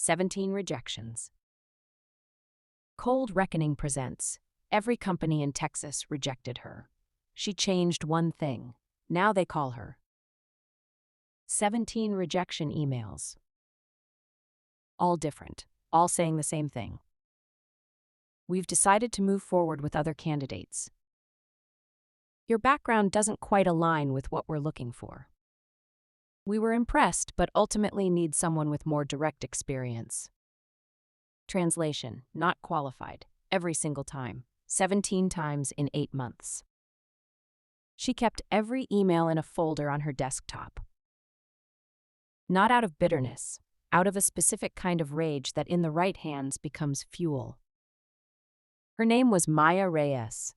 17 Rejections. Cold Reckoning presents. Every company in Texas rejected her. She changed one thing. Now they call her 17 rejection emails. All different, all saying the same thing. We've decided to move forward with other candidates. Your background doesn't quite align with what we're looking for. We were impressed, but ultimately need someone with more direct experience. Translation: not qualified, every single time, 17 times in 8 months. She kept every email in a folder on her desktop. Not out of bitterness, out of a specific kind of rage that in the right hands becomes fuel. Her name was Reyes.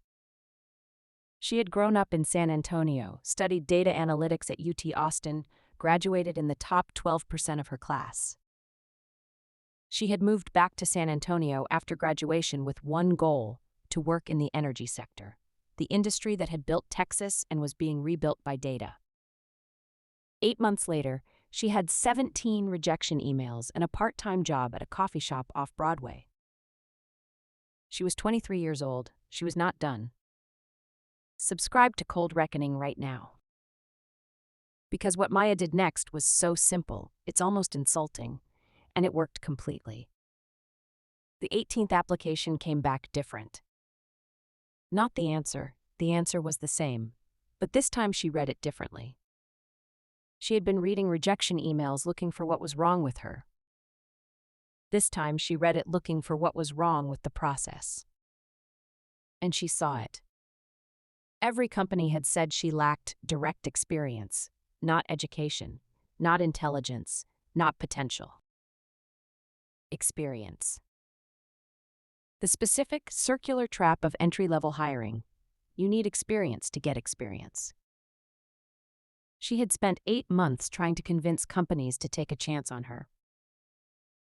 She had grown up in San Antonio, studied data analytics at UT Austin, graduated in the top 12% of her class. She had moved back to San Antonio after graduation with one goal: to work in the energy sector, the industry that had built Texas and was being rebuilt by data. 8 months later, she had 17 rejection emails and a part-time job at a coffee shop off Broadway. She was 23 years old. She was not done. Subscribe to Cold Reckoning right now. Because what Maya did next was so simple, it's almost insulting, and it worked completely. The 18th application came back different. Not the answer was the same, but this time she read it differently. She had been reading rejection emails looking for what was wrong with her. This time she read it looking for what was wrong with the process. And she saw it. Every company had said she lacked direct experience, not education, not intelligence, not potential. Experience. The specific, circular trap of entry-level hiring. You need experience to get experience. She had spent 8 months trying to convince companies to take a chance on her.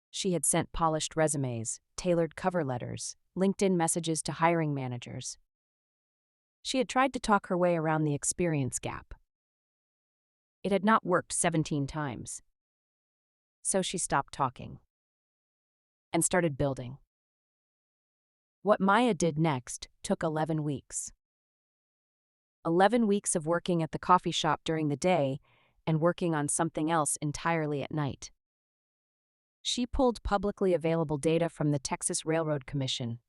She had sent polished resumes, tailored cover letters, LinkedIn messages to hiring managers. She had tried to talk her way around the experience gap. It had not worked 17 times. So she stopped talking and started building. What Maya did next took 11 weeks. 11 weeks of working at the coffee shop during the day and working on something else entirely at night. She pulled publicly available data from the Texas Railroad Commission,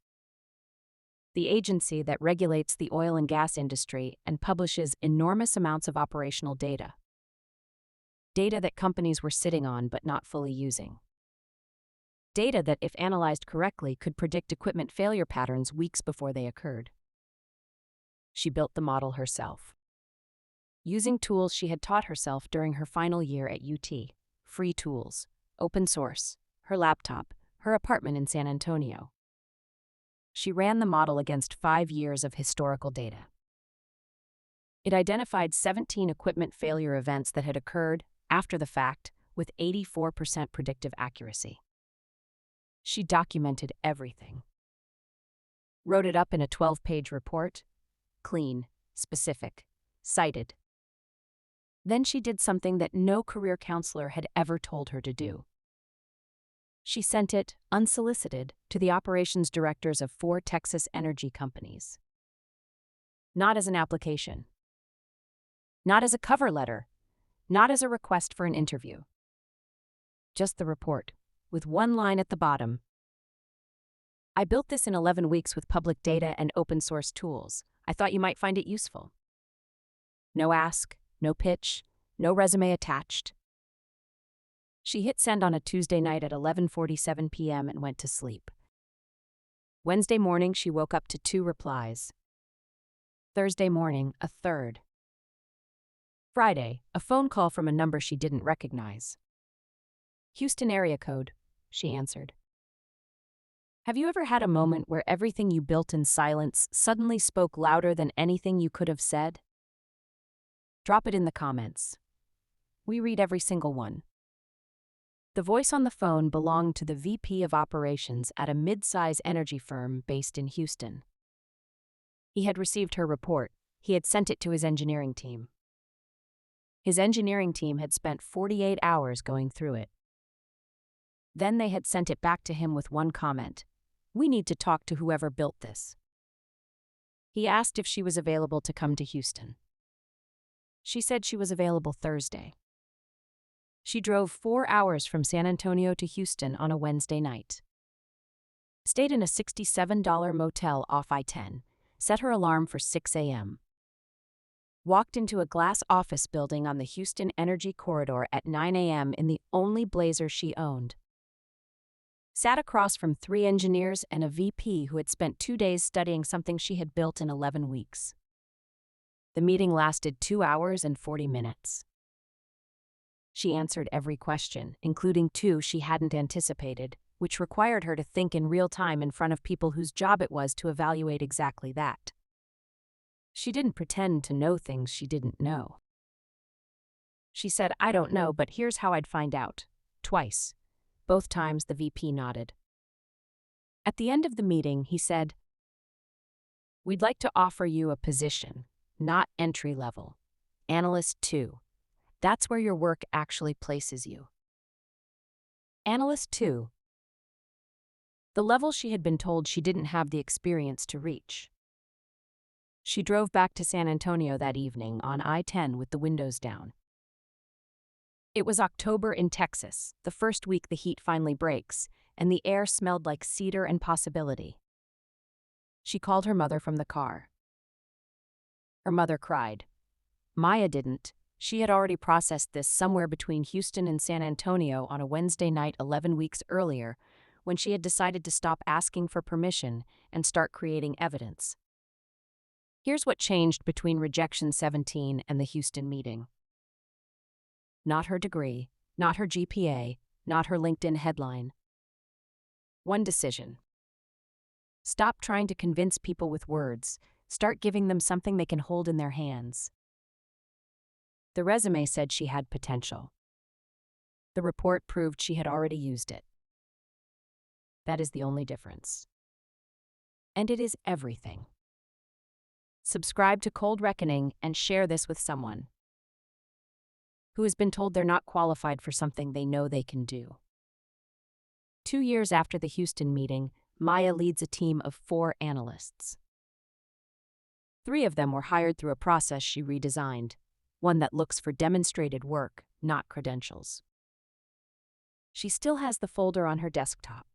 the agency that regulates the oil and gas industry and publishes enormous amounts of operational data. Data that companies were sitting on but not fully using. Data that, if analyzed correctly, could predict equipment failure patterns weeks before they occurred. She built the model herself, using tools she had taught herself during her final year at UT. Free tools, open source, her laptop, her apartment in San Antonio. She ran the model against 5 years of historical data. It identified 17 equipment failure events that had occurred after the fact with 84% predictive accuracy. She documented everything. Wrote it up in a 12-page report. Clean, specific, cited. Then she did something that no career counselor had ever told her to do. She sent it, unsolicited, to the operations directors of 4 Texas energy companies. Not as an application. Not as a cover letter. Not as a request for an interview. Just the report, with one line at the bottom. I built this in 11 weeks with public data and open source tools. I thought you might find it useful. No ask, no pitch, no resume attached. She hit send on a Tuesday night at 11:47 p.m. and went to sleep. Wednesday morning, she woke up to 2 replies. Thursday morning, a third. Friday, a phone call from a number she didn't recognize. Houston area code, she answered. Have you ever had a moment where everything you built in silence suddenly spoke louder than anything you could have said? Drop it in the comments. We read every single one. The voice on the phone belonged to the VP of operations at a mid-size energy firm based in Houston. He had received her report. He had sent it to his engineering team. His engineering team had spent 48 hours going through it. Then they had sent it back to him with one comment: "We need to talk to whoever built this." He asked if she was available to come to Houston. She said she was available Thursday. She drove 4 hours from San Antonio to Houston on a Wednesday night. Stayed in a $67 motel off I-10, set her alarm for 6 a.m. Walked into a glass office building on the Houston Energy Corridor at 9 a.m. in the only Blazer she owned. Sat across from 3 engineers and a VP who had spent 2 days studying something she had built in 11 weeks. The meeting lasted 2 hours and 40 minutes. She answered every question, including 2 she hadn't anticipated, which required her to think in real time in front of people whose job it was to evaluate exactly that. She didn't pretend to know things she didn't know. She said, "I don't know, but here's how I'd find out." Twice. Both times the VP nodded. At the end of the meeting, he said, "We'd like to offer you a position, not entry level. Analyst 2. That's where your work actually places you." Analyst 2. The level she had been told she didn't have the experience to reach. She drove back to San Antonio that evening on I-10 with the windows down. It was October in Texas, the first week the heat finally breaks, and the air smelled like cedar and possibility. She called her mother from the car. Her mother cried. Maya didn't. She had already processed this somewhere between Houston and San Antonio on a Wednesday night 11 weeks earlier, when she had decided to stop asking for permission and start creating evidence. Here's what changed between Rejection 17 and the Houston meeting. Not her degree, not her GPA, not her LinkedIn headline. One decision. Stop trying to convince people with words. Start giving them something they can hold in their hands. The resume said she had potential. The report proved she had already used it. That is the only difference. And it is everything. Subscribe to Cold Reckoning and share this with someone who has been told they're not qualified for something they know they can do. 2 years after the Houston meeting, Maya leads a team of 4 analysts. 3 of them were hired through a process she redesigned, one that looks for demonstrated work, not credentials. She still has the folder on her desktop.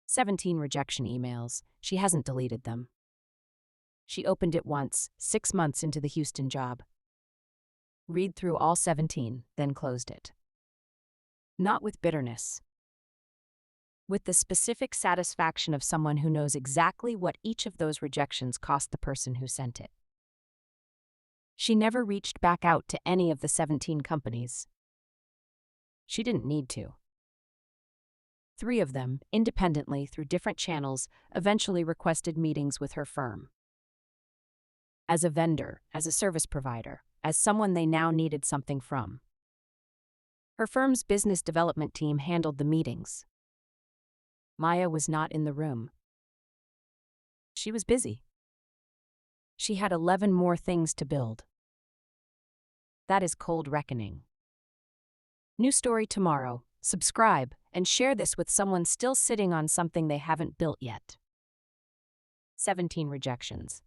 17 rejection emails. She hasn't deleted them. She opened it once, 6 months into the Houston job. Read through all 17, then closed it. Not with bitterness. With the specific satisfaction of someone who knows exactly what each of those rejections cost the person who sent it. She never reached back out to any of the 17 companies. She didn't need to. 3 of them, independently through different channels, eventually requested meetings with her firm. As a vendor, as a service provider, as someone they now needed something from. Her firm's business development team handled the meetings. Maya was not in the room. She was busy. She had 11 more things to build. That is Cold Reckoning. New story tomorrow. Subscribe and share this with someone still sitting on something they haven't built yet. 17 rejections.